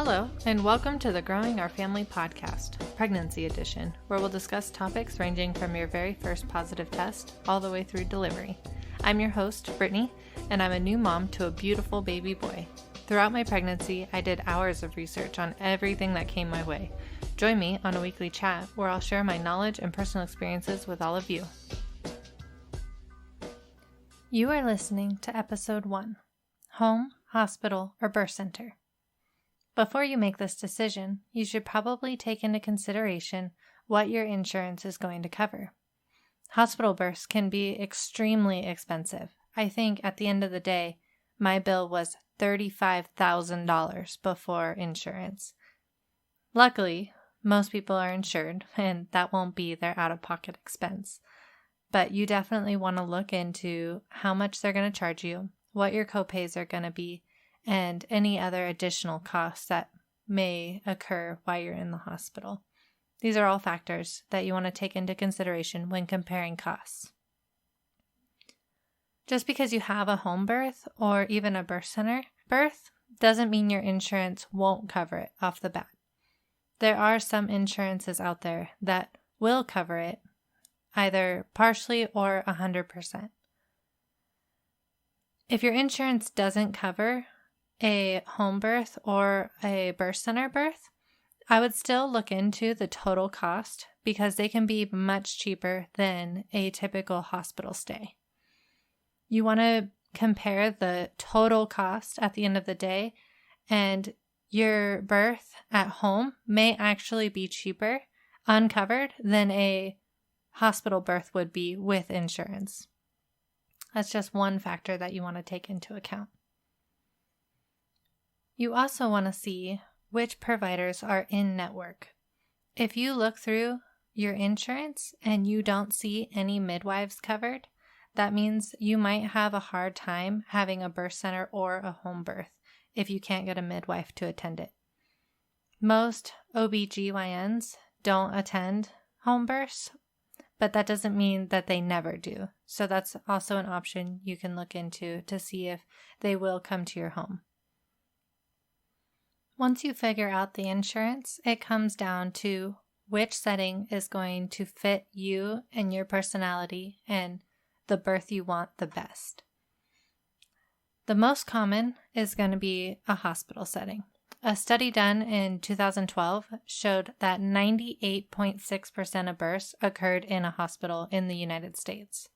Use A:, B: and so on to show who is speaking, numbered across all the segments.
A: Hello, and welcome to the Growing Our Family podcast, Pregnancy Edition, where we'll discuss topics ranging from your very first positive test all the way through delivery. I'm your host, Brittany, and I'm a new mom to a beautiful baby boy. Throughout my pregnancy, I did hours of research on everything that came my way. Join me on a weekly chat where I'll share my knowledge and personal experiences with all of you. You are listening to Episode 1, Home, Hospital, or Birth Center. Before you make this decision, you should probably take into consideration what your insurance is going to cover. Hospital births can be extremely expensive. I think at the end of the day, my bill was $35,000 before insurance. Luckily, most people are insured, and that won't be their out-of-pocket expense. But you definitely want to look into how much they're going to charge you, what your copays are going to be, and any other additional costs that may occur while you're in the hospital. These are all factors that you want to take into consideration when comparing costs. Just because you have a home birth or even a birth center birth doesn't mean your insurance won't cover it off the bat. There are some insurances out there that will cover it, either partially or 100%. If your insurance doesn't cover a home birth or a birth center birth, I would still look into the total cost because they can be much cheaper than a typical hospital stay. You want to compare the total cost at the end of the day, and your birth at home may actually be cheaper uncovered than a hospital birth would be with insurance. That's just one factor that you want to take into account. You also want to see which providers are in network. If you look through your insurance and you don't see any midwives covered, that means you might have a hard time having a birth center or a home birth if you can't get a midwife to attend it. Most OBGYNs don't attend home births, but that doesn't mean that they never do. So that's also an option you can look into to see if they will come to your home. Once you figure out the insurance, it comes down to which setting is going to fit you and your personality and the birth you want the best. The most common is going to be a hospital setting. A study done in 2012 showed that 98.6% of births occurred in a hospital in the United States.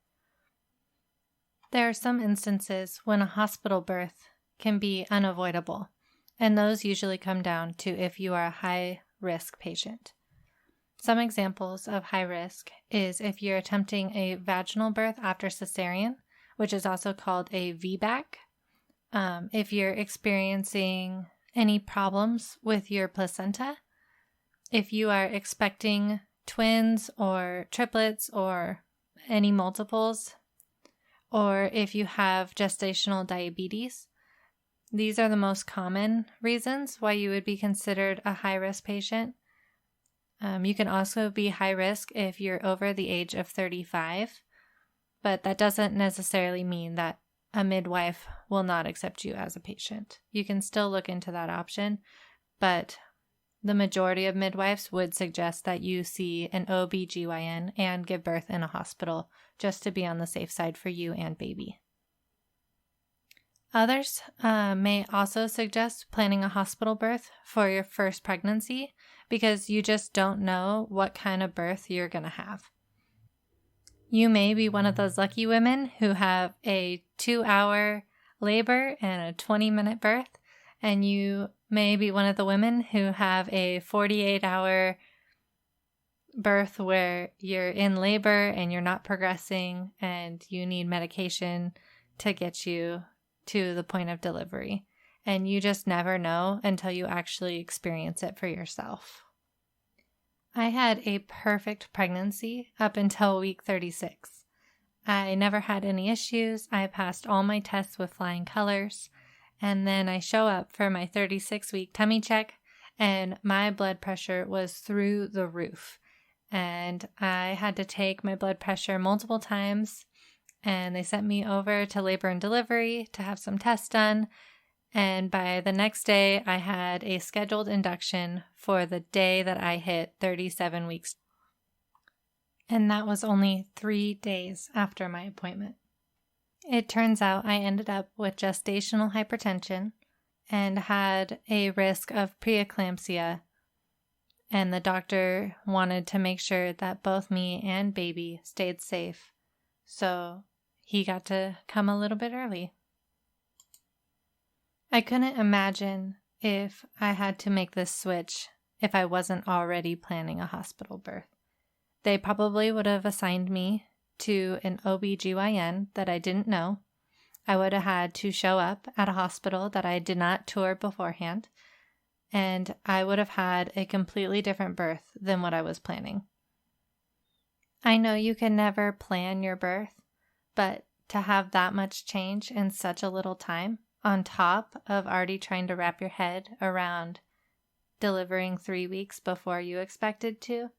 A: There are some instances when a hospital birth can be unavoidable, and those usually come down to if you are a high-risk patient. Some examples of high risk is if you're attempting a vaginal birth after cesarean, which is also called a VBAC. If you're experiencing any problems with your placenta, if you are expecting twins or triplets or any multiples, or if you have gestational diabetes. These are the most common reasons why you would be considered a high-risk patient. You can also be high risk if you're over the age of 35, but that doesn't necessarily mean that a midwife will not accept you as a patient. You can still look into that option, but the majority of midwives would suggest that you see an OBGYN and give birth in a hospital just to be on the safe side for you and baby. Others may also suggest planning a hospital birth for your first pregnancy because you just don't know what kind of birth you're going to have. You may be one of those lucky women who have a 2-hour labor and a 20-minute birth, and you may be one of the women who have a 48-hour birth where you're in labor and you're not progressing and you need medication to get you to the point of delivery, and you just never know until you actually experience it for yourself. I had a perfect pregnancy up until week 36. I never had any issues. I passed all my tests with flying colors, and then I show up for my 36-week tummy check, and my blood pressure was through the roof, and I had to take my blood pressure multiple times. And they sent me over to labor and delivery to have some tests done. And by the next day, I had a scheduled induction for the day that I hit 37 weeks. And that was only 3 days after my appointment. It turns out I ended up with gestational hypertension and had a risk of preeclampsia. And the doctor wanted to make sure that both me and baby stayed safe. So he got to come a little bit early. I couldn't imagine if I had to make this switch if I wasn't already planning a hospital birth. They probably would have assigned me to an OB/GYN that I didn't know. I would have had to show up at a hospital that I did not tour beforehand, and I would have had a completely different birth than what I was planning. I know you can never plan your birth, but to have that much change in such a little time, on top of already trying to wrap your head around delivering 3 weeks before you expected to,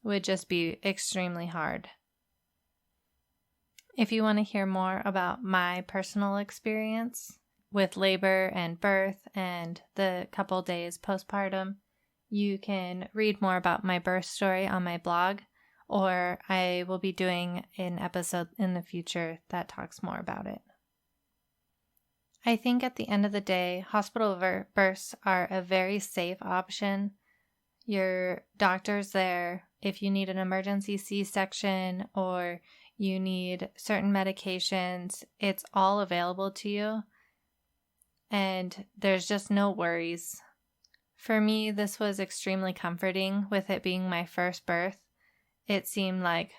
A: would just be extremely hard. If you want to hear more about my personal experience with labor and birth and the couple days postpartum, you can read more about my birth story on my blog, or I will be doing an episode in the future that talks more about it. I think at the end of the day, hospital births are a very safe option. Your doctor's there if you need an emergency C-section or you need certain medications. It's all available to you, and there's just no worries. For me, this was extremely comforting with it being my first birth. It seemed like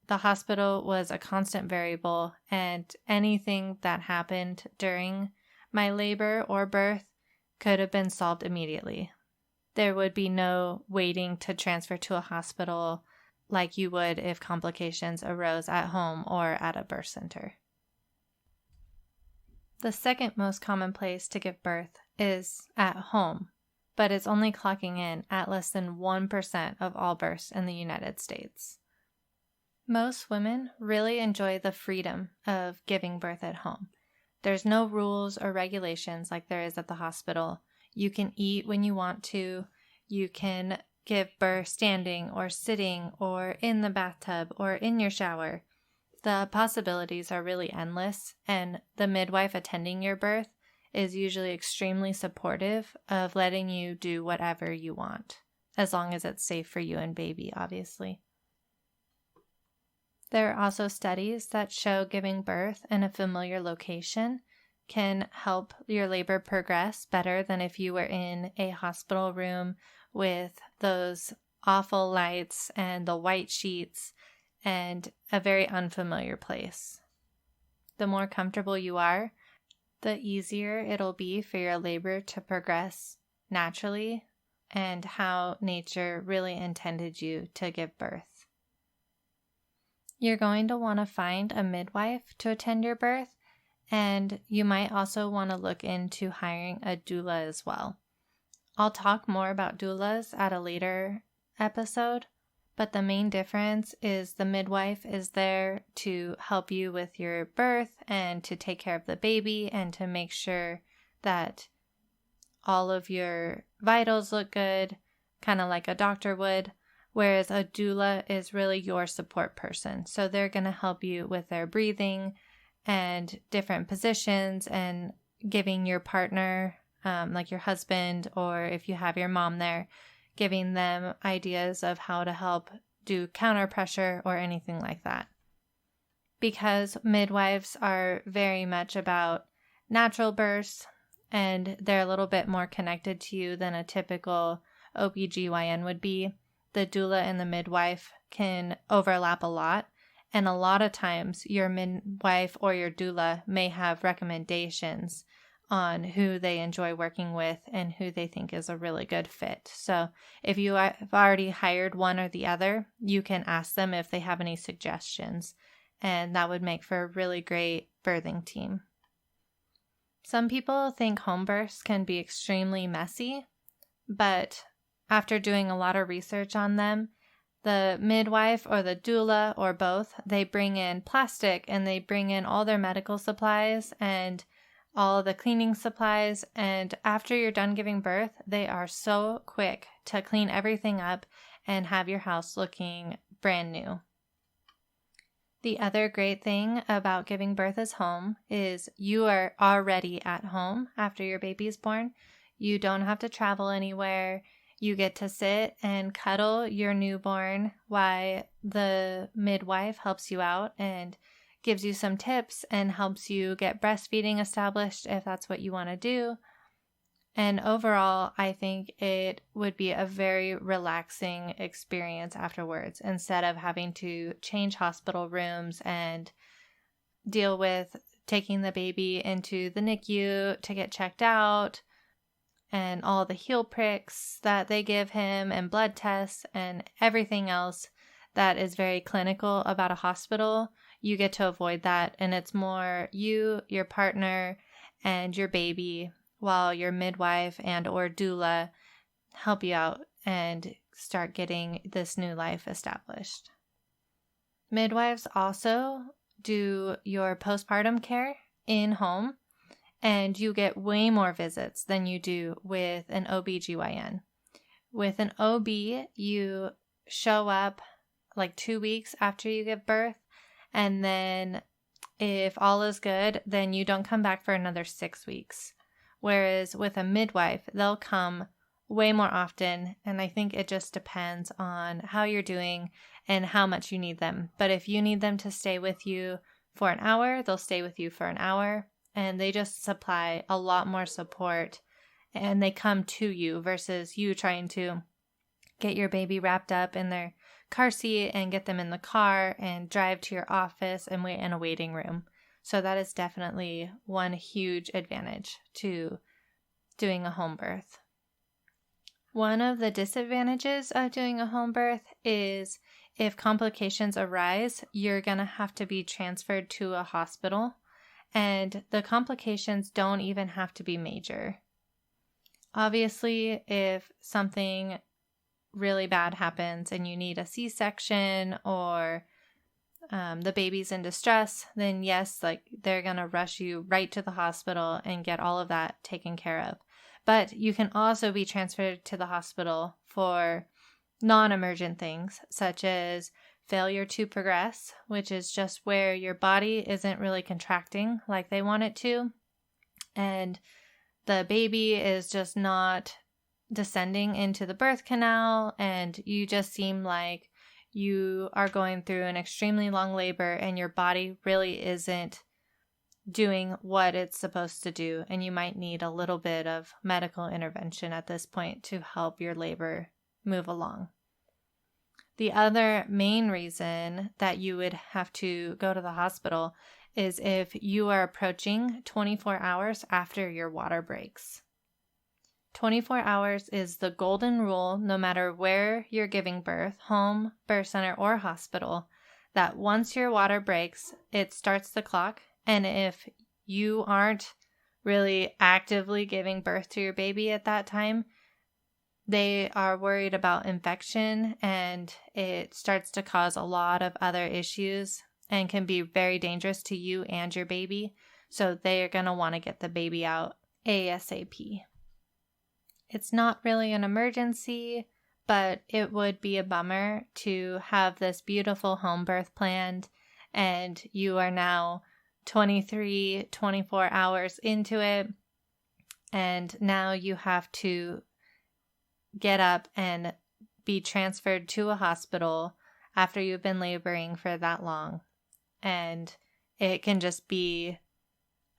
A: the hospital was a constant variable, and anything that happened during my labor or birth could have been solved immediately. There would be no waiting to transfer to a hospital like you would if complications arose at home or at a birth center. The second most common place to give birth is at home, but it's only clocking in at less than 1% of all births in the United States. Most women really enjoy the freedom of giving birth at home. There's no rules or regulations like there is at the hospital. You can eat when you want to. You can give birth standing or sitting or in the bathtub or in your shower. The possibilities are really endless, and the midwife attending your birth is usually extremely supportive of letting you do whatever you want, as long as it's safe for you and baby, obviously. There are also studies that show giving birth in a familiar location can help your labor progress better than if you were in a hospital room with those awful lights and the white sheets and a very unfamiliar place. The more comfortable you are, the easier it'll be for your labor to progress naturally and how nature really intended you to give birth. You're going to want to find a midwife to attend your birth, and you might also want to look into hiring a doula as well. I'll talk more about doulas at a later episode, but the main difference is the midwife is there to help you with your birth and to take care of the baby and to make sure that all of your vitals look good, kind of like a doctor would. Whereas a doula is really your support person. So they're going to help you with their breathing and different positions and giving your partner, like your husband, or if you have your mom there, giving them ideas of how to help do counter pressure or anything like that. Because midwives are very much about natural births and they're a little bit more connected to you than a typical OB/GYN would be, the doula and the midwife can overlap a lot, and a lot of times your midwife or your doula may have recommendations on who they enjoy working with and who they think is a really good fit. So if you have already hired one or the other, you can ask them if they have any suggestions, and that would make for a really great birthing team. Some people think home births can be extremely messy, but after doing a lot of research on them, the midwife or the doula or both, they bring in plastic and they bring in all their medical supplies, and all the cleaning supplies, and after you're done giving birth, they are so quick to clean everything up and have your house looking brand new. The other great thing about giving birth as home is you are already at home after your baby's born. You don't have to travel anywhere. You get to sit and cuddle your newborn while the midwife helps you out and gives you some tips and helps you get breastfeeding established if that's what you want to do. And overall, I think it would be a very relaxing experience afterwards instead of having to change hospital rooms and deal with taking the baby into the NICU to get checked out and all the heel pricks that they give him and blood tests and everything else that is very clinical about a hospital. You get to avoid that, and it's more you, your partner, and your baby, while your midwife and or doula help you out and start getting this new life established. Midwives also do your postpartum care in home, and you get way more visits than you do with an OBGYN. With an OB, you show up like 2 weeks after you give birth, and then if all is good, then you don't come back for another 6 weeks. Whereas with a midwife, they'll come way more often, and I think it just depends on how you're doing and how much you need them. But if you need them to stay with you for an hour, they'll stay with you for an hour, and they just supply a lot more support, and they come to you versus you trying to get your baby wrapped up in their car seat and get them in the car and drive to your office and wait in a waiting room. So that is definitely one huge advantage to doing a home birth. One of the disadvantages of doing a home birth is if complications arise, you're going to have to be transferred to a hospital, and the complications don't even have to be major. Obviously, if something really bad happens and you need a C-section or the baby's in distress, then yes, like they're going to rush you right to the hospital and get all of that taken care of. But you can also be transferred to the hospital for non-emergent things such as failure to progress, which is just where your body isn't really contracting like they want it to, and the baby is just not descending into the birth canal, and you just seem like you are going through an extremely long labor and your body really isn't doing what it's supposed to do, and you might need a little bit of medical intervention at this point to help your labor move along. The other main reason that you would have to go to the hospital is if you are approaching 24 hours after your water breaks. 24 hours is the golden rule no matter where you're giving birth, home, birth center, or hospital, that once your water breaks, it starts the clock, and if you aren't really actively giving birth to your baby at that time, they are worried about infection, and it starts to cause a lot of other issues and can be very dangerous to you and your baby, so they are going to want to get the baby out ASAP. It's not really an emergency, but it would be a bummer to have this beautiful home birth planned and you are now 23, 24 hours into it, and now you have to get up and be transferred to a hospital after you've been laboring for that long. And it can just be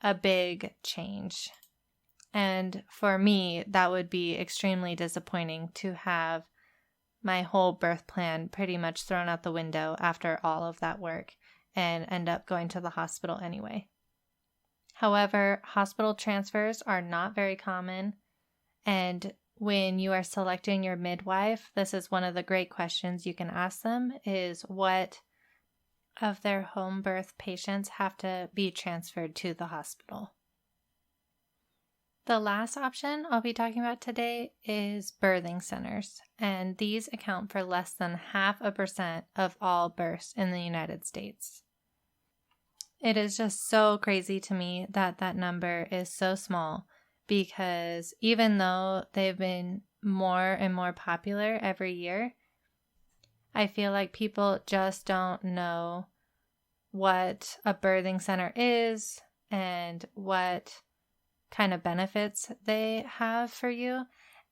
A: a big change. And for me, that would be extremely disappointing to have my whole birth plan pretty much thrown out the window after all of that work and end up going to the hospital anyway. However, hospital transfers are not very common, and when you are selecting your midwife, this is one of the great questions you can ask them, is what of their home birth patients have to be transferred to the hospital. The last option I'll be talking about today is birthing centers, and these account for less than 0.5% of all births in the United States. It is just so crazy to me that that number is so small, because even though they've been more and more popular every year, I feel like people just don't know what a birthing center is and what kind of benefits they have for you.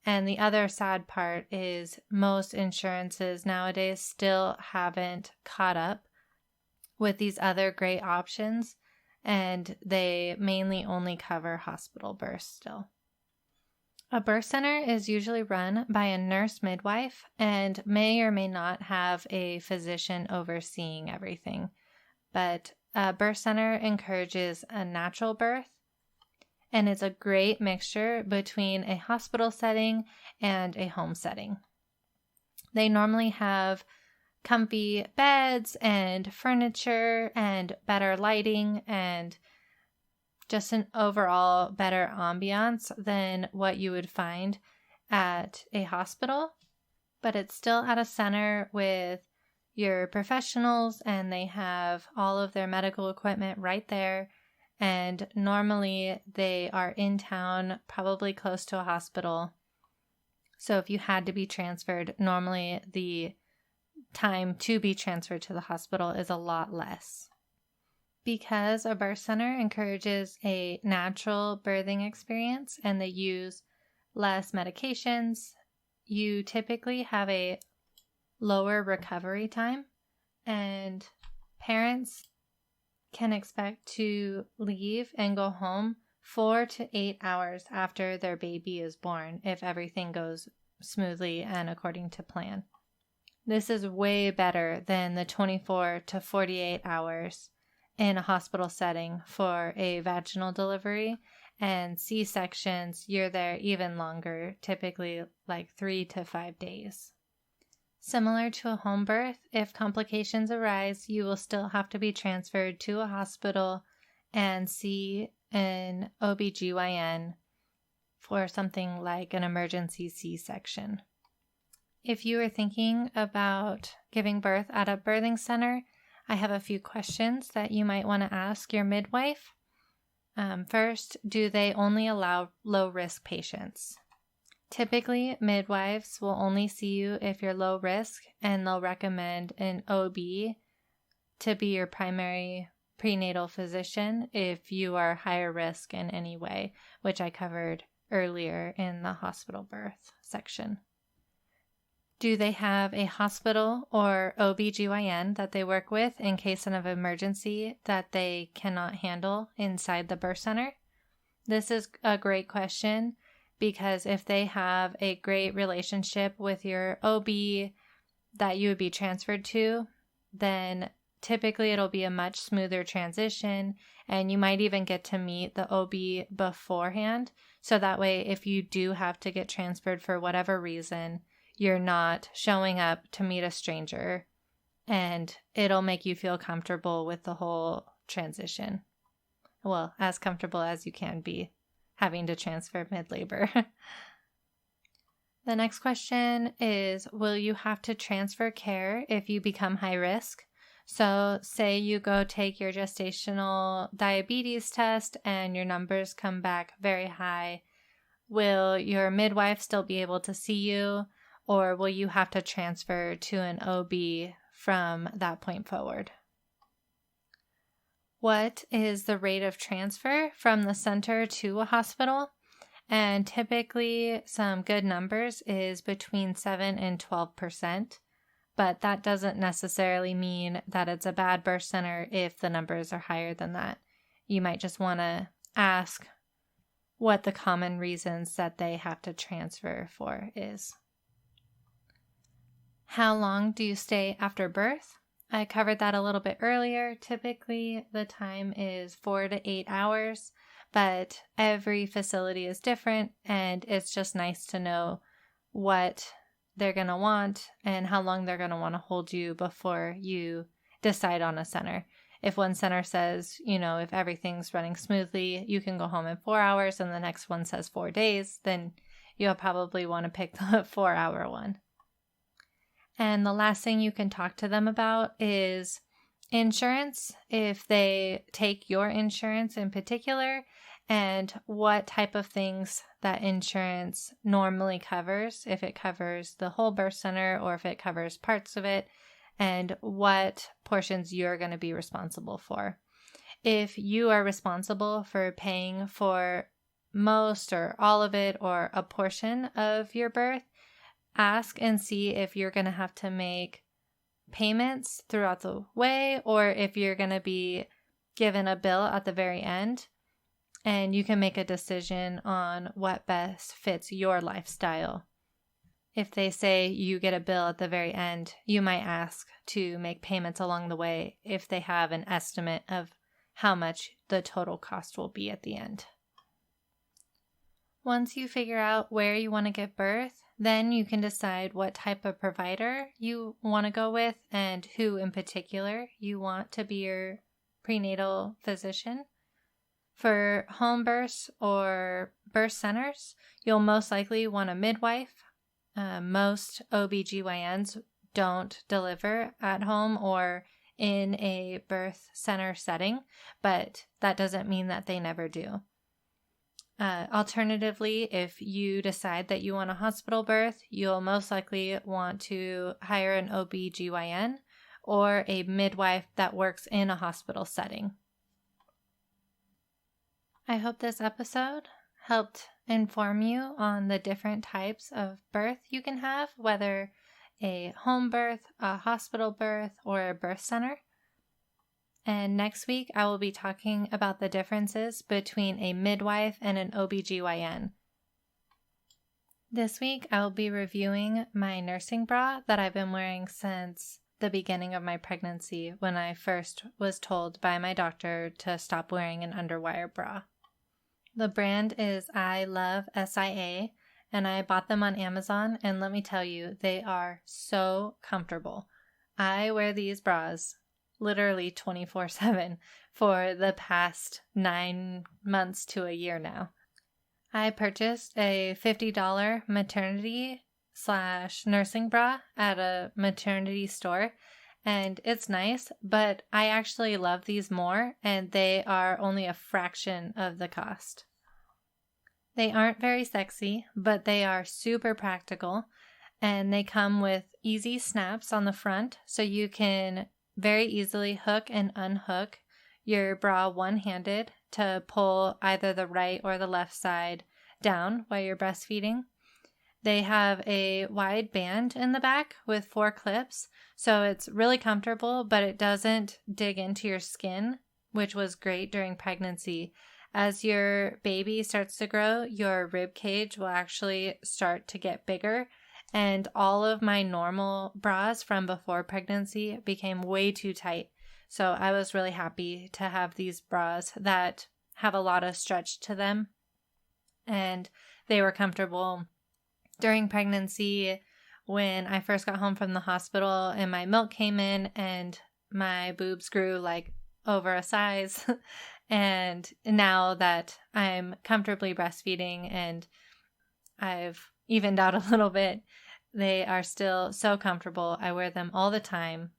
A: And the other sad part is most insurances nowadays still haven't caught up with these other great options, and they mainly only cover hospital births still. A birth center is usually run by a nurse midwife and may or may not have a physician overseeing everything. But a birth center encourages a natural birth, and it's a great mixture between a hospital setting and a home setting. They normally have comfy beds and furniture and better lighting and just an overall better ambiance than what you would find at a hospital. But it's still at a center with your professionals, and they have all of their medical equipment right there. And normally they are in town, probably close to a hospital. So if you had to be transferred, normally the time to be transferred to the hospital is a lot less. Because a birth center encourages a natural birthing experience and they use less medications, you typically have a lower recovery time, and parents can expect to leave and go home 4 to 8 hours after their baby is born if everything goes smoothly and according to plan. This is way better than the 24 to 48 hours in a hospital setting for a vaginal delivery, and C-sections, you're there even longer, typically like 3 to 5 days. Similar to a home birth, if complications arise, you will still have to be transferred to a hospital and see an OBGYN for something like an emergency C-section. If you are thinking about giving birth at a birthing center, I have a few questions that you might want to ask your midwife. First, do they only allow low-risk patients? Typically, midwives will only see you if you're low risk, and they'll recommend an OB to be your primary prenatal physician if you are higher risk in any way, which I covered earlier in the hospital birth section. Do they have a hospital or OBGYN that they work with in case of an emergency that they cannot handle inside the birth center? This is a great question, because if they have a great relationship with your OB that you would be transferred to, then typically it'll be a much smoother transition, and you might even get to meet the OB beforehand. So that way, if you do have to get transferred for whatever reason, you're not showing up to meet a stranger, and it'll make you feel comfortable with the whole transition. Well, as comfortable as you can be having to transfer mid-labor. The next question is, will you have to transfer care if you become high risk? So say you go take your gestational diabetes test and your numbers come back very high. Will your midwife still be able to see you, or will you have to transfer to an OB from that point forward? What is the rate of transfer from the center to a hospital? And typically some good numbers is between 7 and 12%, but that doesn't necessarily mean that it's a bad birth center if the numbers are higher than that. You might just want to ask what the common reasons that they have to transfer for is. How long do you stay after birth? I covered that a little bit earlier. Typically, the time is 4 to 8 hours, but every facility is different, and it's just nice to know what they're going to want and how long they're going to want to hold you before you decide on a center. If one center says, if everything's running smoothly, you can go home in 4 hours, and the next one says 4 days, then you'll probably want to pick the 4-hour one. And the last thing you can talk to them about is insurance, if they take your insurance in particular, and what type of things that insurance normally covers, if it covers the whole birth center or if it covers parts of it, and what portions you're going to be responsible for. If you are responsible for paying for most or all of it or a portion of your birth, ask and see if you're going to have to make payments throughout the way or if you're going to be given a bill at the very end, and you can make a decision on what best fits your lifestyle. If they say you get a bill at the very end, you might ask to make payments along the way if they have an estimate of how much the total cost will be at the end. Once you figure out where you want to give birth, then you can decide what type of provider you want to go with and who in particular you want to be your prenatal physician. For home births or birth centers, you'll most likely want a midwife. Most OBGYNs don't deliver at home or in a birth center setting, but that doesn't mean that they never do. Alternatively, if you decide that you want a hospital birth, you'll most likely want to hire an OBGYN or a midwife that works in a hospital setting. I hope this episode helped inform you on the different types of birth you can have, whether a home birth, a hospital birth, or a birth center. And next week, I will be talking about the differences between a midwife and an OBGYN. This week, I will be reviewing my nursing bra that I've been wearing since the beginning of my pregnancy when I first was told by my doctor to stop wearing an underwire bra. The brand is I Love SIA, and I bought them on Amazon, and let me tell you, they are so comfortable. I wear these bras literally 24/7 for the past 9 months to a year now. I purchased a $50 maternity/nursing bra at a maternity store, and it's nice, but I actually love these more, and they are only a fraction of the cost. They aren't very sexy, but they are super practical, and they come with easy snaps on the front, so you can very easily hook and unhook your bra one-handed to pull either the right or the left side down while you're breastfeeding. They have a wide band in the back with 4 clips, so it's really comfortable, but it doesn't dig into your skin, which was great during pregnancy. As your baby starts to grow, your rib cage will actually start to get bigger, and all of my normal bras from before pregnancy became way too tight. So I was really happy to have these bras that have a lot of stretch to them, and they were comfortable during pregnancy. When I first got home from the hospital and my milk came in and my boobs grew like over a size, and now that I'm comfortably breastfeeding and I've evened out a little bit, they are still so comfortable. I wear them all the time,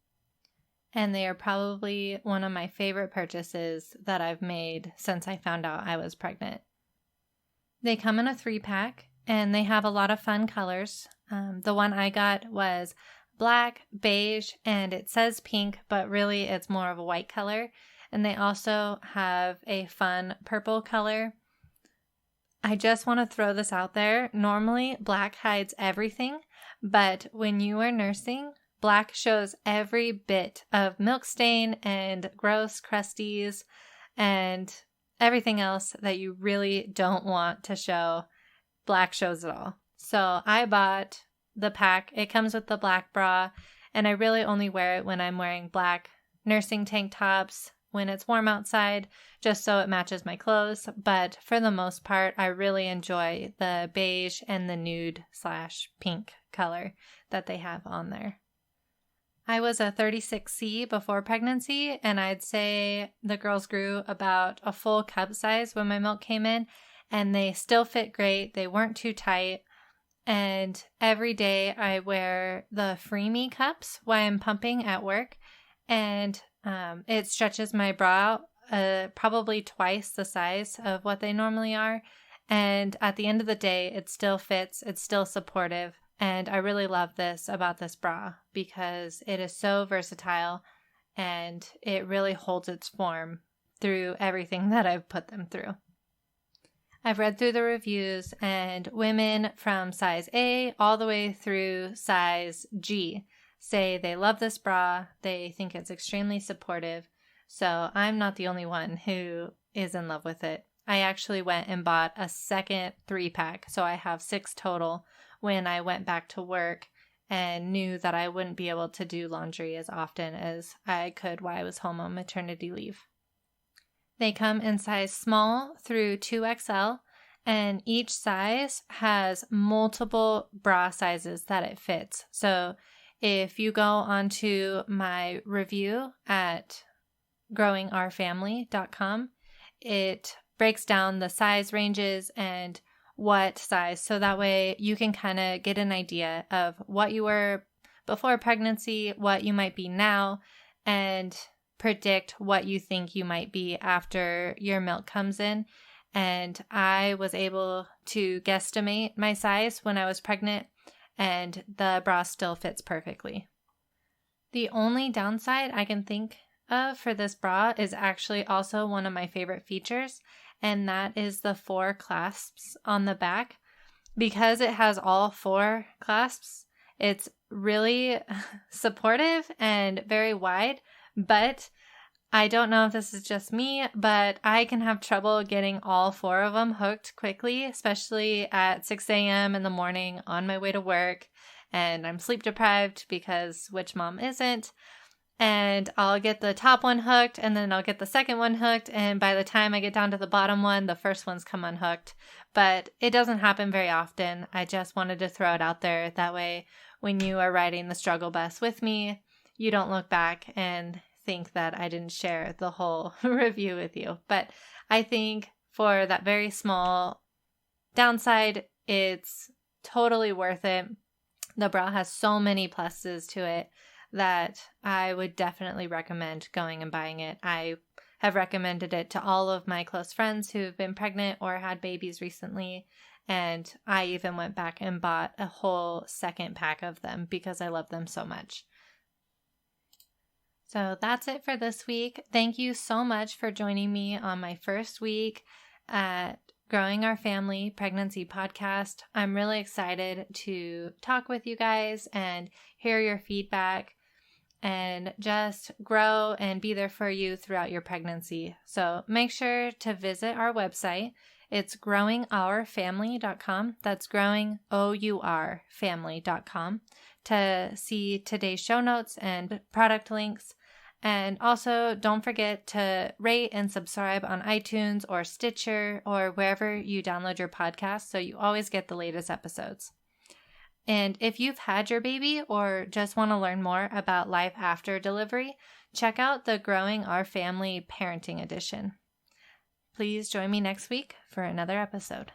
A: and they are probably one of my favorite purchases that I've made since I found out I was pregnant. They come in a 3-pack, and they have a lot of fun colors. The one I got was black, beige, and it says pink, but really it's more of a white color. And they also have a fun purple color. I just want to throw this out there. Normally, black hides everything, but when you are nursing, black shows every bit of milk stain and gross crusties and everything else that you really don't want to show. Black shows it all. So I bought the pack. It comes with the black bra, and I really only wear it when I'm wearing black nursing tank tops when it's warm outside, just so it matches my clothes. But for the most part, I really enjoy the beige and the nude/pink color that they have on there. I was a 36C before pregnancy, and I'd say the girls grew about a full cup size when my milk came in, and they still fit great. They weren't too tight. And every day I wear the Free Me cups while I'm pumping at work. And It stretches my bra probably twice the size of what they normally are. And at the end of the day, it still fits. It's still supportive. And I really love this about this bra because it is so versatile and it really holds its form through everything that I've put them through. I've read through the reviews, and women from size A all the way through size G say they love this bra. They think it's extremely supportive. So I'm not the only one who is in love with it. I actually went and bought a second 3-pack, so I have 6 total when I went back to work and knew that I wouldn't be able to do laundry as often as I could while I was home on maternity leave. They come in size small through 2XL, and each size has multiple bra sizes that it fits. So if you go onto my review at growingourfamily.com, it breaks down the size ranges and what size, so that way you can kind of get an idea of what you were before pregnancy, what you might be now, and predict what you think you might be after your milk comes in. And I was able to guesstimate my size when I was pregnant, and the bra still fits perfectly. The only downside I can think of for this bra is actually also one of my favorite features, and that is the 4 clasps on the back. Because it has all 4 clasps, it's really supportive and very wide, but I don't know if this is just me, but I can have trouble getting all 4 of them hooked quickly, especially at 6 a.m. in the morning on my way to work, and I'm sleep deprived because which mom isn't? And I'll get the top one hooked, and then I'll get the second one hooked, and by the time I get down to the bottom one, the first one's come unhooked. But it doesn't happen very often. I just wanted to throw it out there. That way, when you are riding the struggle bus with me, you don't look back and think that I didn't share the whole review with you. But I think for that very small downside, it's totally worth it. The bra has so many pluses to it that I would definitely recommend going and buying it. I have recommended it to all of my close friends who've been pregnant or had babies recently, and I even went back and bought a whole second pack of them because I love them so much. So that's it for this week. Thank you so much for joining me on my first week at Growing Our Family Pregnancy Podcast. I'm really excited to talk with you guys and hear your feedback and just grow and be there for you throughout your pregnancy. So make sure to visit our website. It's growingourfamily.com. That's growingourfamily.com to see today's show notes and product links. And also, don't forget to rate and subscribe on iTunes or Stitcher or wherever you download your podcast so you always get the latest episodes. And if you've had your baby or just want to learn more about life after delivery, check out the Growing Our Family Parenting Edition. Please join me next week for another episode.